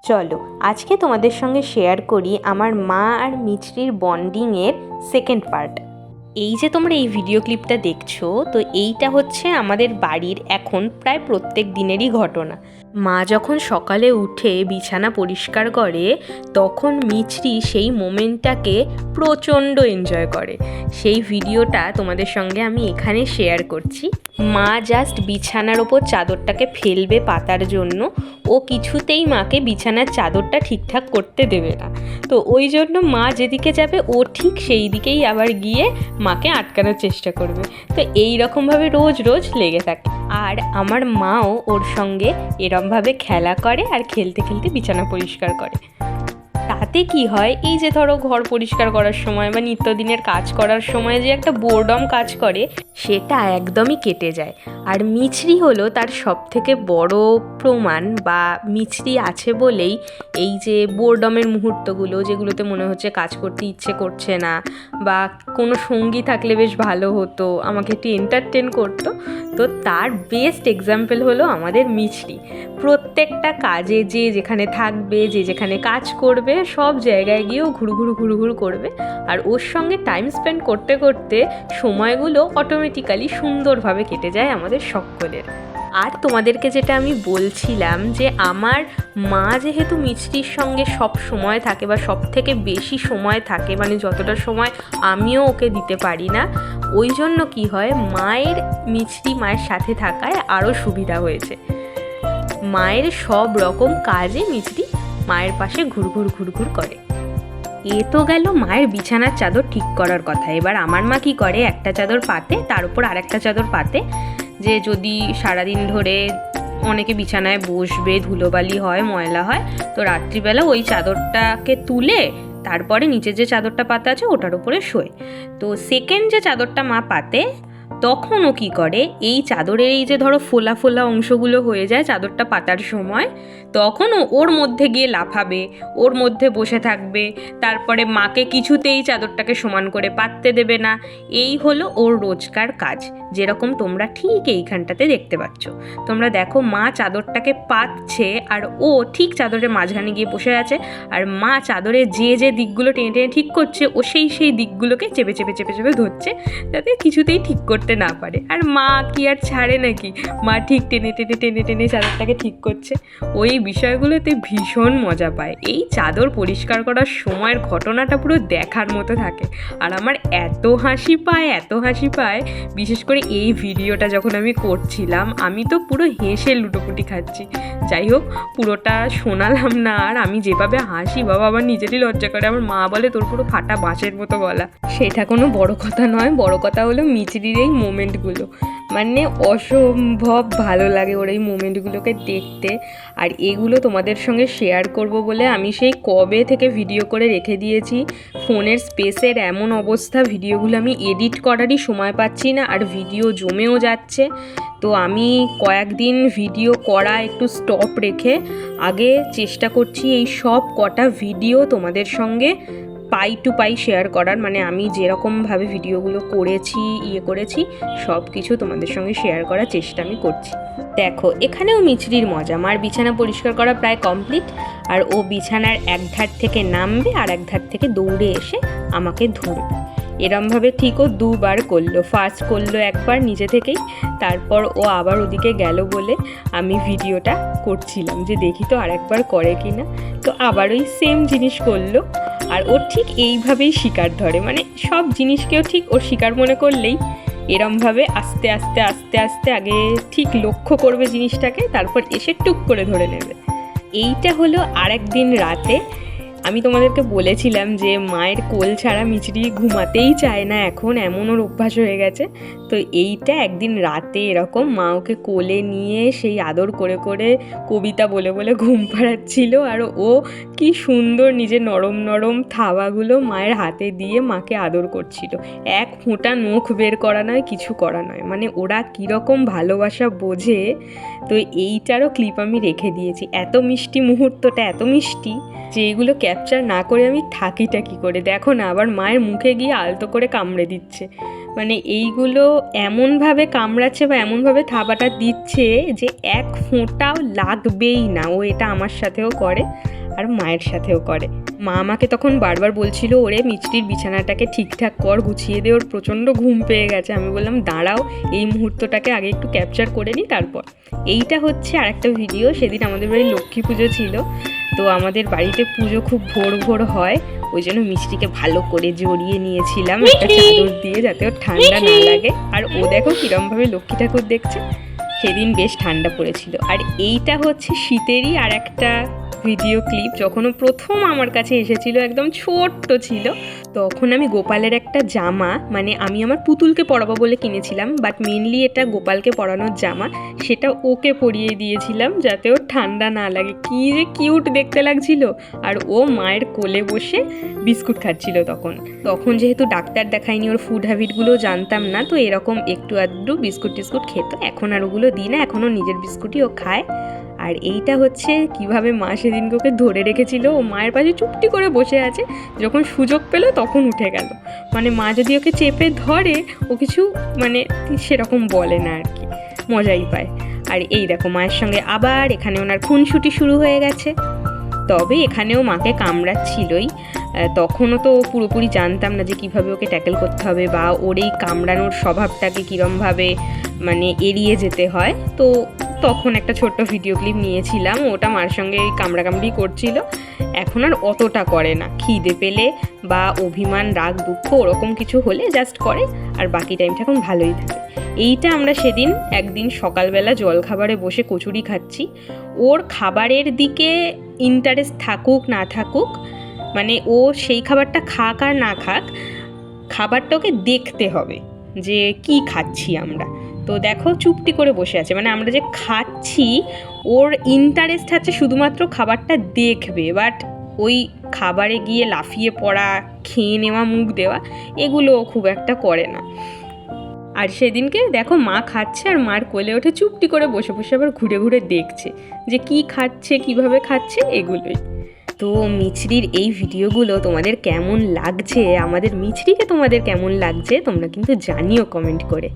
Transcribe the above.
চলো আজকে তোমাদের সঙ্গে শেয়ার করি আমার মা আর মিছরির বন্ডিংয়ের সেকেন্ড পার্ট। এই যে তোমরা এই ভিডিও ক্লিপটা দেখছো, তো এইটা হচ্ছে আমাদের বাড়ির এখন প্রায় প্রত্যেক দিনেরই ঘটনা। মা যখন সকালে উঠে বিছানা পরিষ্কার করে তখন মিছরি সেই মোমেন্টটাকে প্রচণ্ড এনজয় করে। সেই ভিডিওটা তোমাদের সঙ্গে আমি এখানে শেয়ার করছি। মা জাস্ট বিছানার ওপর চাদরটাকে ফেলবে পাতার জন্য, ও কিছুতেই মাকে বিছানার চাদরটা ঠিকঠাক করতে দেবে না। তো ওই জন্য মা যেদিকে যাবে ও ঠিক সেই দিকেই আবার গিয়ে মাকে আটকানোর চেষ্টা করবে। তো এই রকমভাবে রোজ রোজ লেগে থাকে, আর আমার মাও ওর সঙ্গে এরমভাবে খেলা করে আর খেলতে খেলতে বিছানা পরিষ্কার করে। তাতে কি হয়, এই যে ধরো ঘর পরিষ্কার করার সময় বা নিত্যদিনের কাজ করার সময় যে একটা বোরডম কাজ করে সেটা একদমই কেটে যায়। আর মিছরি হলো তার সবথেকে বড় প্রমাণ, বা মিছরি আছে বলেই এই যে বোরডমের মুহূর্তগুলো যেগুলোতে মনে হচ্ছে কাজ করতে ইচ্ছে করছে না, বা কোনো সঙ্গী থাকলে বেশ ভালো হতো, আমাকে একটু এন্টারটেন করতো, তো তার বেস্ট এক্সাম্পল হলো আমাদের মিছরি। প্রত্যেকটা কাজে যে যেখানে থাকবে, যে যেখানে কাজ করবে, সব জায়গায় গিয়েও ঘুরু করবে, আর ওর সঙ্গে টাইম স্পেন্ড করতে করতে সময়গুলো অটোমেটিক্যালি সুন্দরভাবে কেটে যায় আমাদের সকলের। আর তোমাদেরকে যেটা আমি বলছিলাম যে আমার মা যেহেতু মিছরির সঙ্গে সব সময় থাকে বা সব থেকে বেশি সময় থাকে, মানে যতটা সময় আমিও ওকে দিতে পারি না, ওই জন্য কি হয়, মায়ের সাথে থাকায় আরও সুবিধা হয়েছে। মায়ের সব রকম কাজে মিছরি মায়ের পাশে ঘুরঘুর করে। এ তো গেল মায়ের বিছানার চাদর ঠিক করার কথা। এবার আমার মা কি করে, একটা চাদর পাতে, তার উপর আরেকটা চাদর পাতে, যে যদি সারাদিন ধরে অনেকে বিছানায় বসবে, ধুলোবালি হয়, ময়লা হয়, তো রাত্রিবেলা ওই চাদরটাকে তুলে তারপরে নিচের যে চাদরটা পাতা আছে ওটার উপরে শোয়। তো সেকেন্ড যে চাদরটা মা পাতে, তখন ও কী করে, এই চাদরের এই যে ধরো ফোলা ফোলা অংশগুলো হয়ে যায় চাদরটা পাতার সময়, তখন ও ওর মধ্যে গিয়ে লাফাবে, ওর মধ্যে বসে থাকবে, তারপরে মাকে কিছুতেই চাদরটাকে সমান করে পাততে দেবে না। এই হলো ওর রোজকার কাজ, যেরকম তোমরা ঠিক এইখানটাতে দেখতে পাচ্ছ। তোমরা দেখো মা চাদরটাকে পাতছে আর ও ঠিক চাদরের মাঝখানে গিয়ে বসে আছে, আর মা চাদরের যে যে দিকগুলো টেনে টেনে ঠিক করছে ও সেই দিকগুলোকে চেপে ধরছে, যাতে কিছুতেই ঠিক করতে না পারে। আর মা কি আর ছাড়ে নাকি, মা ঠিক টেনে চাদরটাকে ঠিক করছে। ওই বিষয়গুলোতে ভীষণ মজা পায়। এই চাদর পরিষ্কার করার সময়ের ঘটনাটা পুরো দেখার মতো থাকে, আর আমার এত হাসি পায়, বিশেষ করে এই ভিডিওটা যখন আমি করছিলাম আমি তো পুরো হেসে লুটোপুটি খাচ্ছি। যাই হোক, পুরোটা শোনালাম না, আর আমি যেভাবে হাসি বাবা আমার নিজেরই লজ্জা করে। আমার মা বলে তোর পুরো ফাটা বাঁশের মতো গলা। সেটা কোনো বড় কথা নয়, বড় কথা হলো মিছরির এই মোমেন্টগুলো, মানে অসম্ভব ভালো লাগে ওর এই মোমেন্টগুলোকে দেখতে। আর এগুলো তোমাদের সঙ্গে শেয়ার করব বলে আমি সেই কবে থেকে ভিডিও করে রেখে দিয়েছি। ফোনের স্পেসের এমন অবস্থা, ভিডিওগুলো আমি এডিট করারই সময় পাচ্ছি না, আর ভিডিও জমেও যাচ্ছে। তো আমি কয়েকদিন ভিডিও করা একটু স্টপ রেখে আগে চেষ্টা করছি এই সব কটা ভিডিও তোমাদের সঙ্গে পাই টু পাই শেয়ার করার, মানে আমি যেরকমভাবে ভিডিওগুলো করেছি সব কিছু তোমাদের সঙ্গে শেয়ার করার চেষ্টা আমি করছি। দেখো এখানেও মিছরির মজা। মার বিছানা পরিষ্কার করা প্রায় কমপ্লিট, আর ও বিছানার এক ধার থেকে নামবে আর এক ধার থেকে দৌড়ে এসে আমাকে ধরবে। এরমভাবে ঠিক ও দুবার করলো। ফার্স্ট করলো একবার নিজে থেকেই, তারপর ও আবার ওদিকে গেল বলে আমি ভিডিওটা করছিলাম যে দেখি তো আরেকবার করে কি না। তো আবার ওই সেম জিনিস করলো, আর ও ঠিক এইভাবেই শিকার ধরে, মানে সব জিনিসকেও ঠিক ওর শিকার মনে করলেই এরমভাবে আস্তে আস্তে আগে ঠিক লক্ষ্য করবে জিনিসটাকে, তারপর এসে টুক করে ধরে নেবে। এইটা হলো আরেকদিন রাতে। আমি তোমাদেরকে বলেছিলাম যে মায়ের কোল ছাড়া মিছরি ঘুমাতেই চায় না এখন, এমন ওর অভ্যাস হয়ে গেছে। তো এইটা একদিন রাতে এরকম মা ওকে কোলে নিয়ে সেই আদর করে কবিতা বলে ঘুম পাড়াচ্ছিল, আর ও কি সুন্দর নিজের নরম থাবাগুলো মায়ের হাতে দিয়ে মাকে আদর করছিল। এক ফোঁটা নখ বের করা নয়, কিছু করা নয়, মানে ওরা কীরকম ভালোবাসা বোঝে। তো এইটারও ক্লিপ আমি রেখে দিয়েছি। এত মিষ্টি মুহূর্তটা, এত মিষ্টি যে এগুলো ক্যাপচার না করে আমি থাকিটা কী করে। দেখো না, আবার মায়ের মুখে গিয়ে আলতো করে কামড়ে দিচ্ছে, মানে এইগুলো এমনভাবে কামড়াচ্ছে বা এমনভাবে থাবাটা দিচ্ছে যে এক ফোঁটাও লাগবেই না। ও এটা আমার সাথেও করে, আর মায়ের সাথেও করে। মা আমাকে তখন বারবার বলছিল, ওরে মিষ্টির বিছানাটাকে ঠিকঠাক কর, গুছিয়ে দে, ওর প্রচণ্ড ঘুম পেয়ে গেছে। আমি বললাম দাঁড়াও, এই মুহূর্তটাকে আগে একটু ক্যাপচার করে নিই তারপর। এইটা হচ্ছে আরেকটা ভিডিও। সেদিন আমাদের বাড়ি লক্ষ্মী পুজো ছিল, তো আমাদের বাড়িতে পুজো খুব ভোর ভোর হয়, ওই জন্য মিষ্টিকে ভালো করে জড়িয়ে নিয়েছিলাম একটা চাদর দিয়ে, যাতে ওর ঠান্ডা না লাগে। আর ও দেখো কিরমভাবে লক্ষ্মী ঠাকুর দেখছে। সেদিন বেশ ঠান্ডা পড়েছিল। আর এইটা হচ্ছে শীতেরই আর একটা ভিডিও ক্লিপ। যখন ও প্রথম আমার কাছে এসেছিল, একদম ছোট্ট ছিল, তখন আমি গোপালের একটা জামা, মানে আমি আমার পুতুলকে পরাবো বলে কিনেছিলাম, বাট মেনলি এটা গোপালকে পরানোর জামা, সেটা ওকে পরিয়ে দিয়েছিলাম যাতে ওর ঠান্ডা না লাগে। কি যে কিউট দেখতে লাগছিল। আর ও মায়ের কোলে বসে বিস্কুট খাচ্ছিল তখন যেহেতু ডাক্তার দেখায়নি, ওর ফুড হ্যাবিটগুলো জানতাম না, তো এরকম একটু আধটু বিস্কুট টিস্কুট খেত। এখন আর ওগুলো দিই না, এখনও নিজের বিস্কুটই ও খায়। আর এইটা হচ্ছে কিভাবে মা সেদিনকে ওকে ধরে রেখেছিল। ও মায়ের পাশে চুপটি করে বসে আছে, যখন সুযোগ পেল তখন উঠে গেল। মানে মা যদি ওকে চেপে ধরে, ও কিছু মানে সেরকম বলে না আর কি, মজাই পায়। আর এই দেখো মায়ের সঙ্গে আবার এখানে ওনার খুনসুটি শুরু হয়ে গেছে। তবে এখানেও মাকে কামড়াচ্ছিলই, তখনও তো পুরোপুরি জানতাম না যে কীভাবে ওকে ট্যাকেল করতে হবে, বা ওর এই কামড়ানোর স্বভাবটাকে কীরমভাবে মানে এড়িয়ে যেতে হয়। তো তখন একটা ছোট্ট ভিডিও ক্লিপ নিয়েছিলাম, ওটা মার সঙ্গে এই কামড়াকামড়ি করছিল। এখন আর অতটা করে না, খিদে পেলে বা অভিমান, রাগ, দুঃখ ওরকম কিছু হলে জাস্ট করে, আর বাকি টাইমটা এখন ভালোই থাকে। এইটা আমরা সেদিন একদিন সকালবেলা জলখাবারে বসে কচুরি খাচ্ছি। ওর খাবারের দিকে ইন্টারেস্ট থাকুক না থাকুক, মানে ও সেই খাবারটা খাক আর না খাক, খাবারটা ওকে দেখতে হবে যে কি খাচ্ছি আমরা। তো দেখো চুপটি করে বসে আছে, মানে আমরা যে খাচ্ছি ওর ইন্টারেস্ট আছে শুধুমাত্র খাবারটা দেখবে, বাট ওই খাবারে গিয়ে লাফিয়ে পড়া, খেয়ে নেওয়া, মুখ দেওয়া, এগুলো খুব একটা করে না। আর সেদিনকে দেখো মা খাচ্ছে আর মার কোলে ওঠে চুপটি করে বসে বসে আবার ঘুরে ঘুরে দেখছে যে কি খাচ্ছে, কিভাবে খাচ্ছে, এগুলোই। তো মিছরির এই ভিডিওগুলো তোমাদের কেমন লাগছে, আমাদের মিছরিকে তোমাদের কেমন লাগছে, তোমরা কিন্তু জানিও কমেন্ট করে।